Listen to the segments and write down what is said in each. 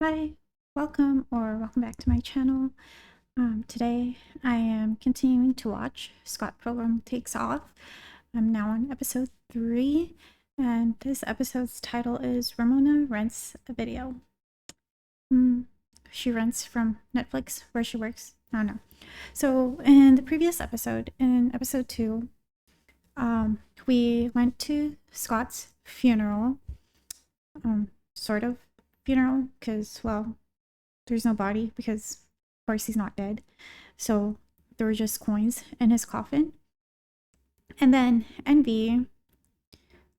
Hi, welcome back to my channel. Today I am continuing to watch Scott Pilgrim Takes Off. I'm now on episode 3, and this episode's title is Ramona Rents a Video. She rents from Netflix where she works. I don't know. So in the previous episode, in episode 2, we went to Scott's funeral, sort of funeral, because, well, there's no body because, of course, he's not dead. So there were just coins in his coffin. And then Envy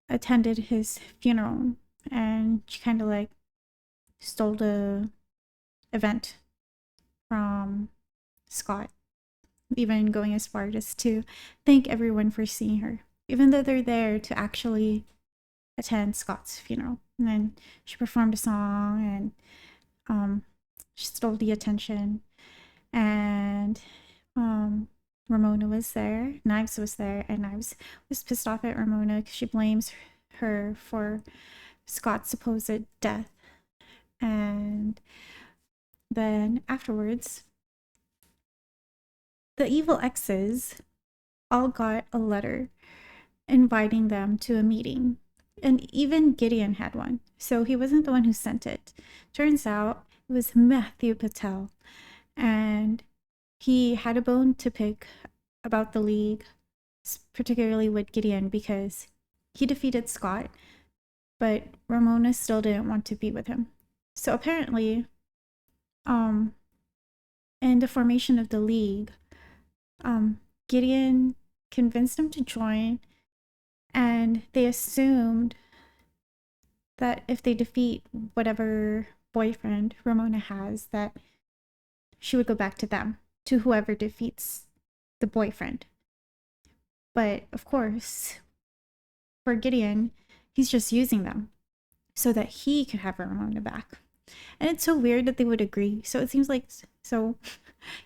attended his funeral and she kind of like stole the event from Scott, even going as far as to thank everyone for seeing her, even though they're there to actually attend Scott's funeral. And then she performed a song and she stole the attention. And Ramona was there, Knives was there, and Knives was pissed off at Ramona because she blames her for Scott's supposed death. And then afterwards, the evil exes all got a letter inviting them to a meeting. And even Gideon had one. So he wasn't the one who sent it. Turns out it was Matthew Patel. And he had a bone to pick about the league, particularly with Gideon, because he defeated Scott, but Ramona still didn't want to be with him. So apparently, in the formation of the league, Gideon convinced him to join, and they assumed that if they defeat whatever boyfriend Ramona has, that she would go back to them, to whoever defeats the boyfriend. But of course, for Gideon, he's just using them so that he could have Ramona back. And it's so weird that they would agree. So it seems like, so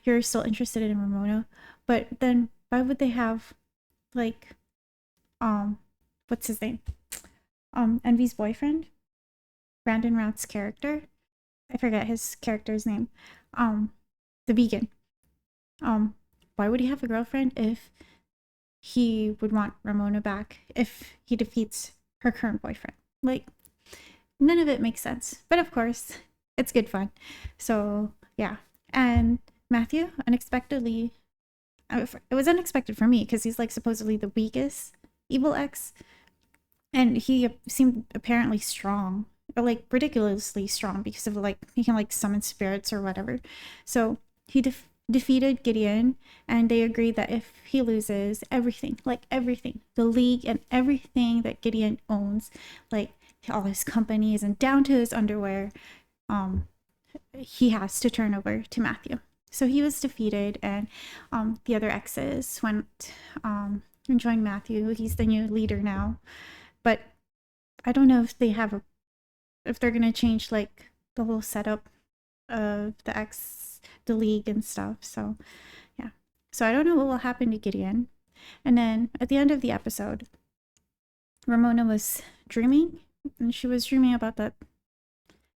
you're still interested in Ramona, but then why would they have like what's his name? Envy's boyfriend? Brandon Routh's character. I forget his character's name. The vegan. Why would he have a girlfriend if he would want Ramona back if he defeats her current boyfriend? Like, none of it makes sense. But of course, it's good fun. So, yeah. And Matthew, unexpectedly, it was unexpected for me because he's like supposedly the weakest evil ex. And he seemed apparently strong, or like ridiculously strong because of like he can like summon spirits or whatever. So he defeated Gideon, and they agreed that if he loses everything, like everything, the league and everything that Gideon owns, like all his companies and down to his underwear, he has to turn over to Matthew. So he was defeated, and the other exes went and joined Matthew. He's the new leader now, but I don't know if they have if they're gonna change like the whole setup of the league and stuff. So yeah. So I don't know what will happen to Gideon. And then at the end of the episode, Ramona was dreaming, and she was dreaming about that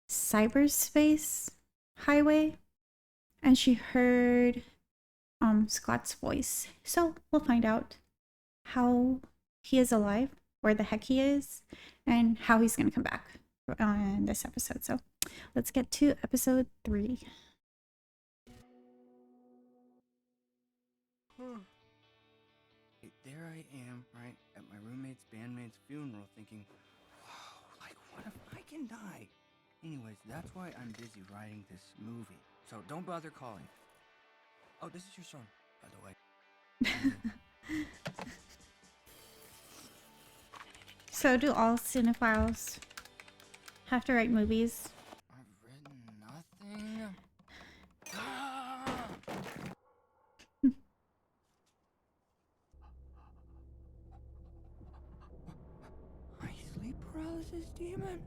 cyberspace highway, and she heard Scott's voice. So we'll find out how he is alive, where the heck he is, and how he's gonna come back in this episode. So let's get to episode 3. There I am, right, at my roommate's bandmate's funeral thinking, wow, like, what if I can die? Anyways, that's why I'm busy writing this movie. So don't bother calling. Oh, this is your son, by the way. So do all cinephiles have to write movies? I've written nothing. Ah! My sleep paralysis demon?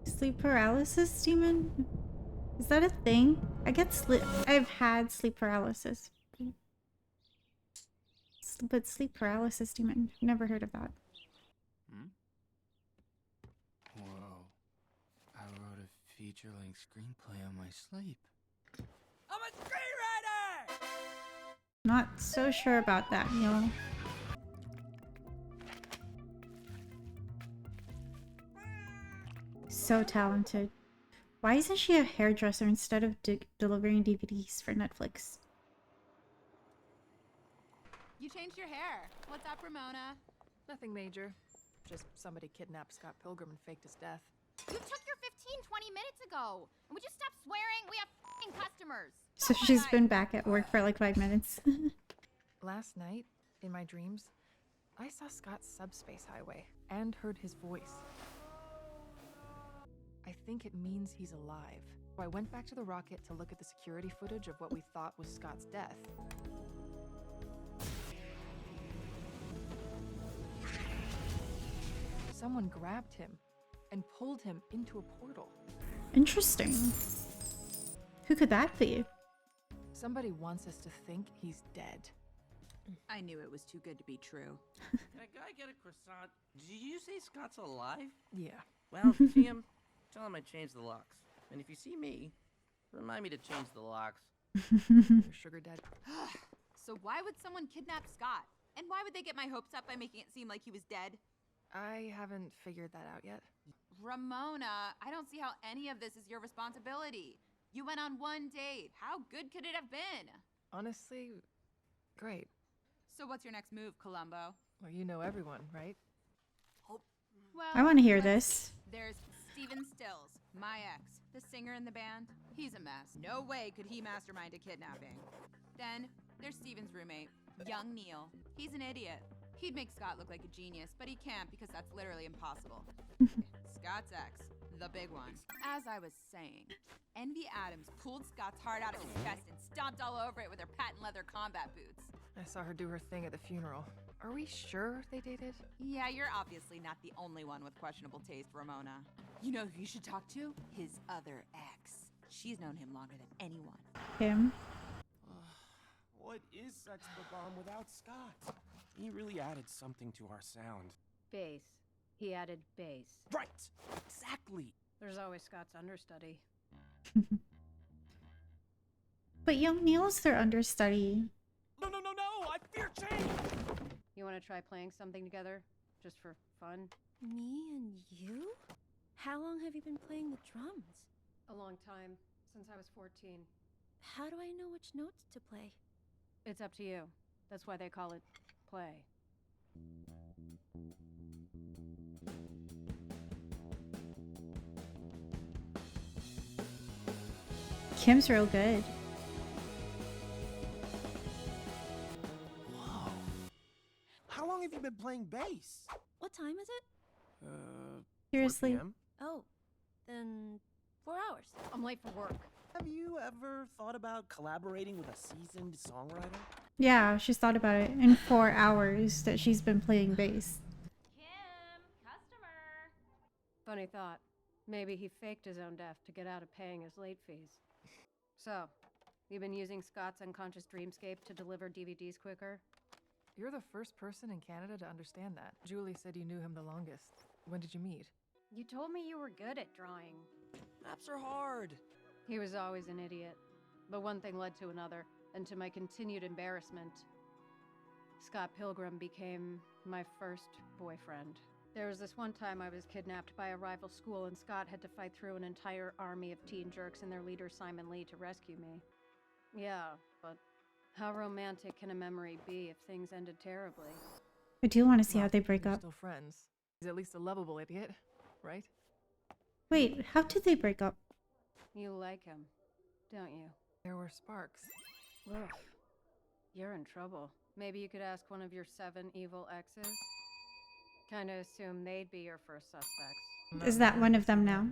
Sleep paralysis demon? Is that a thing? I've had sleep paralysis. But sleep paralysis demon, never heard of that. Hmm? Whoa. I wrote a feature-length screenplay on my sleep. I'm a screenwriter! Not so sure about that, Neil. So talented. Why isn't she a hairdresser instead of delivering DVDs for Netflix? You changed your hair. What's up, Ramona? Nothing major. Just somebody kidnapped Scott Pilgrim and faked his death. You took your 20 minutes ago. And would you stop swearing? We have f***ing customers. So she's been back at work for like 5 minutes. Last night, in my dreams, I saw Scott's subspace highway and heard his voice. I think it means he's alive. So I went back to the rocket to look at the security footage of what we thought was Scott's death. Someone grabbed him and pulled him into a portal. Interesting. Who could that be? Somebody wants us to think he's dead. I knew it was too good to be true. Can a guy get a croissant? Did you say Scott's alive? Yeah. Well, if you see him, tell him I changed the locks. And if you see me, remind me to change the locks. Your sugar dad. So why would someone kidnap Scott? And why would they get my hopes up by making it seem like he was dead? I haven't figured that out yet. Ramona, I don't see how any of this is your responsibility. You went on one date. How good could it have been? Honestly, great. So what's your next move, Columbo? Well, you know everyone, right? Well, I want to hear let's this. see. There's Steven Stills, my ex, the singer in the band. He's a mess. No way could he mastermind a kidnapping. Then there's Steven's roommate, young Neil. He's an idiot. He'd make Scott look like a genius, but he can't because that's literally impossible. Scott's ex, the big one. As I was saying, Envy Adams pulled Scott's heart out of his chest and stomped all over it with her patent leather combat boots. I saw her do her thing at the funeral. Are we sure they dated? Yeah, you're obviously not the only one with questionable taste, Ramona. You know who you should talk to? His other ex. She's known him longer than anyone. Him. What is Sex Bomb without Scott? He really added something to our sound. Bass. He added bass. Right! Exactly! There's always Scott's understudy. But young Neil's their understudy. No, I fear change! You want to try playing something together? Just for fun? Me and you? How long have you been playing the drums? A long time. Since I was 14. How do I know which notes to play? It's up to you. That's why they call it play. Kim's real good. Whoa. How long have you been playing bass? What time is it? 4 Seriously. PM? Oh, then 4 hours. I'm late for work. Have you ever thought about collaborating with a seasoned songwriter? Yeah, she's thought about it in 4 hours that she's been playing bass. Kim, customer. Funny thought. Maybe he faked his own death to get out of paying his late fees. So, you've been using Scott's unconscious dreamscape to deliver DVDs quicker? You're the first person in Canada to understand that. Julie said you knew him the longest. When did you meet? You told me you were good at drawing. Maps are hard. He was always an idiot. But one thing led to another, and to my continued embarrassment, Scott Pilgrim became my first boyfriend. There was this one time I was kidnapped by a rival school, and Scott had to fight through an entire army of teen jerks and their leader Simon Lee to rescue me. Yeah, but how romantic can a memory be if things ended terribly? I do want to see how Well, they break you're up. still friends. He's at least a lovable idiot, right? Wait, how did they break up? You like him, don't you? There were sparks. Ugh. You're in trouble. Maybe you could ask one of your 7 evil exes? Kinda assume they'd be your first suspects. Is that one of them now?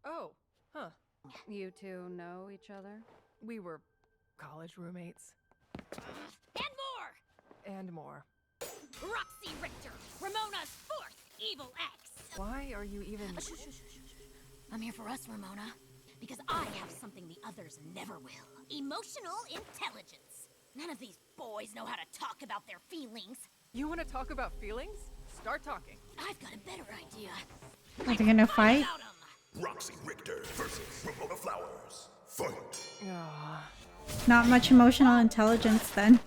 Oh, huh. You two know each other? We were college roommates. And more! And more. Roxy Richter, Ramona's 4th evil ex! Why are you even... Shh. I'm here for us, Ramona. Because I have something the others never will. Emotional intelligence. None of these boys know how to talk about their feelings. You want to talk about feelings? Start talking. I've got a better idea. Are they gonna fight? About 'em. Roxy Richter versus Ramona Flowers. Fight! Ah. Not much emotional intelligence then.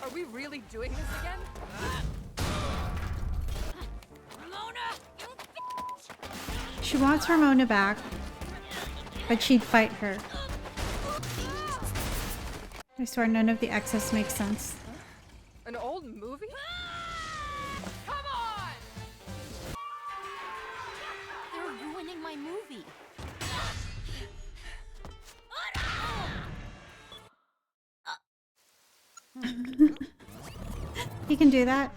Are we really doing this again? Ramona, you bitch! She wants Ramona back, but she'd fight her. I swear none of the excess makes sense. An old movie? Come on! They're ruining my movie. He can do that.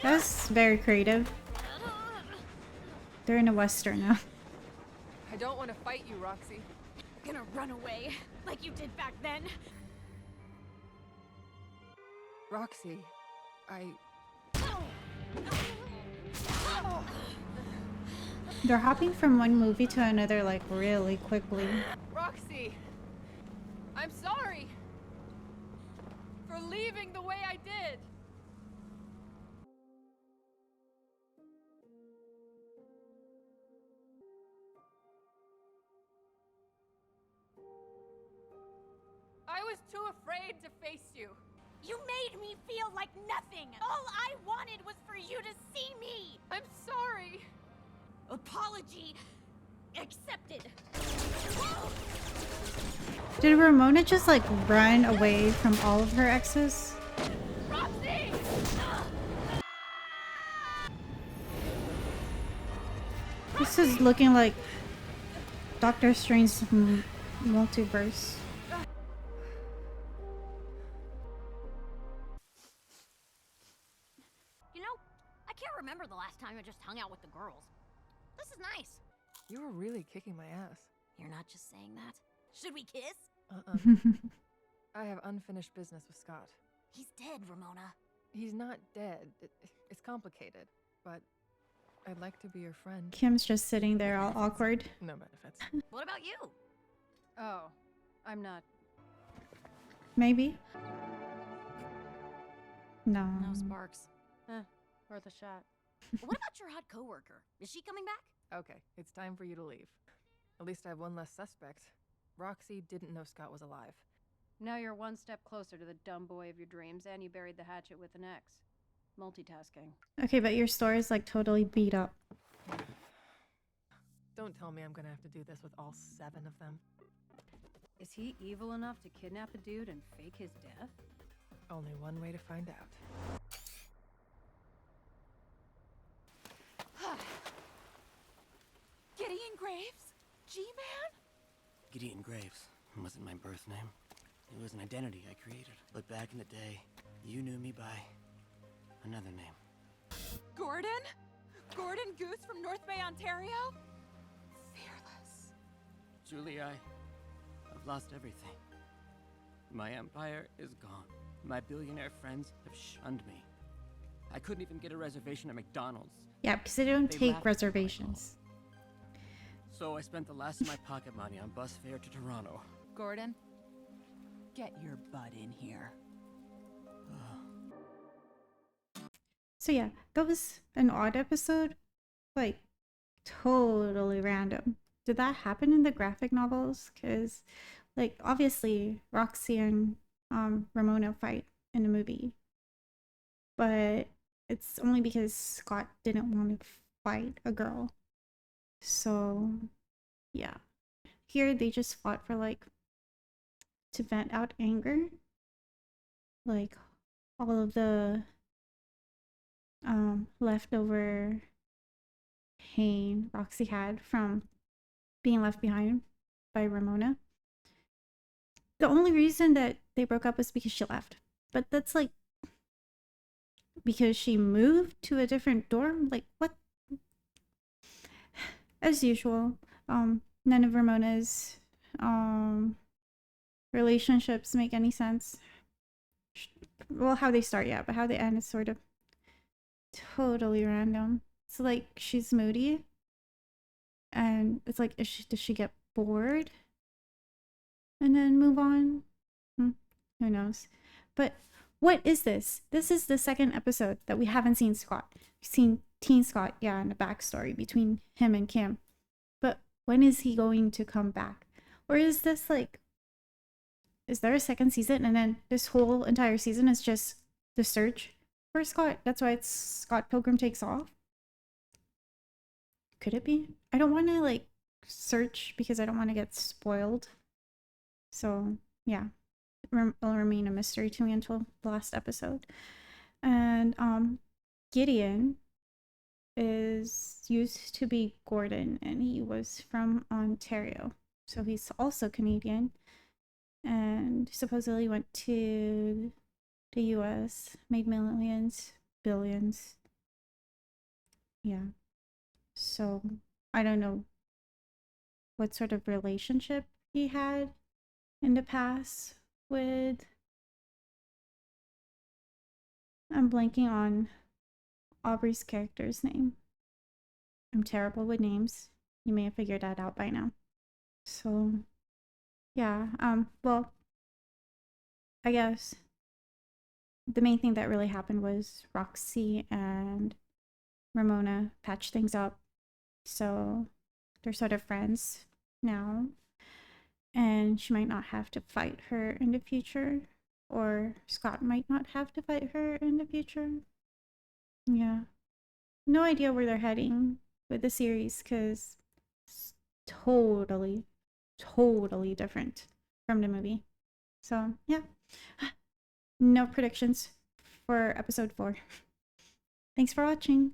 That's very creative. They're in a western now. I don't want to fight you, Roxy. Gonna run away like you did back then. Roxy, They're hopping from one movie to another like really quickly. Roxy! I'm sorry! For leaving the way I did! I was too afraid to face you. You made me feel like nothing. All I wanted was for you to see me. I'm sorry. Apology accepted. Did Ramona just like run away from all of her exes? Roxy! This is looking like Doctor Strange's multiverse. You know, I can't remember the last time I just hung out with the girls. This is nice. You were really kicking my ass. You're not just saying that. Should we kiss? I have unfinished business with Scott. He's dead, Ramona. He's not dead. It's complicated, but I'd like to be your friend. Kim's just sitting there all awkward. No benefits. What about you? Oh, I'm not. Maybe. No. No sparks. Worth a shot. What about your hot coworker? Is she coming back? Okay, it's time for you to leave. At least I have one less suspect. Roxy didn't know Scott was alive. Now you're one step closer to the dumb boy of your dreams, and you buried the hatchet with an X. Multitasking. Okay, but your store is like totally beat up. Don't tell me I'm gonna have to do this with all 7 of them. Is he evil enough to kidnap a dude and fake his death? Only one way to find out. Gideon Graves? G-Man? Gideon Graves wasn't my birth name. It was an identity I created. But back in the day, you knew me by another name. Gordon? Gordon Goose from North Bay, Ontario? Fearless. Julie, I've lost everything. My empire is gone. My billionaire friends have shunned me. I couldn't even get a reservation at McDonald's. Yeah, because they don't They take laughed at me. reservations. So I spent the last of my pocket money on bus fare to Toronto. Gordon, get your butt in here. So yeah, that was an odd episode. Like, totally random. Did that happen in the graphic novels? Because, like, obviously, Roxy and Ramona fight in the movie. But it's only because Scott didn't want to fight a girl. So, yeah. Here, they just fought for, like, to vent out anger. Like, all of the leftover pain Roxy had from being left behind by Ramona. The only reason that they broke up was because she left. But that's like because she moved to a different dorm? Like what? As usual, none of Ramona's relationships make any sense. Well, how they start, yeah, but how they end is sort of totally random. It's like she's moody, and it's like, does she get bored and then move on? Who knows? But what is this? This is the second episode that we haven't seen Scott. We've seen Teen Scott, yeah, and a backstory between him and Kim. But when is he going to come back? Or is this like, is there a second season and then this whole entire season is just the search for Scott? That's why it's Scott Pilgrim Takes Off? Could it be? I don't want to like search because I don't want to get spoiled. So yeah, it'll remain a mystery to me until the last episode. And Gideon is used to be Gordon, and he was from Ontario, so he's also Canadian, and supposedly went to the US, made millions, billions. Yeah, so I don't know what sort of relationship he had in the past with, I'm blanking on Aubrey's character's name. I'm terrible with names. You may have figured that out by now. So, yeah, well, I guess the main thing that really happened was Roxy and Ramona patched things up. So, they're sort of friends now. And she might not have to fight her in the future. Or Scott might not have to fight her in the future. Yeah. No idea where they're heading with the series because it's totally different from the movie. So, yeah. No predictions for episode 4. Thanks for watching.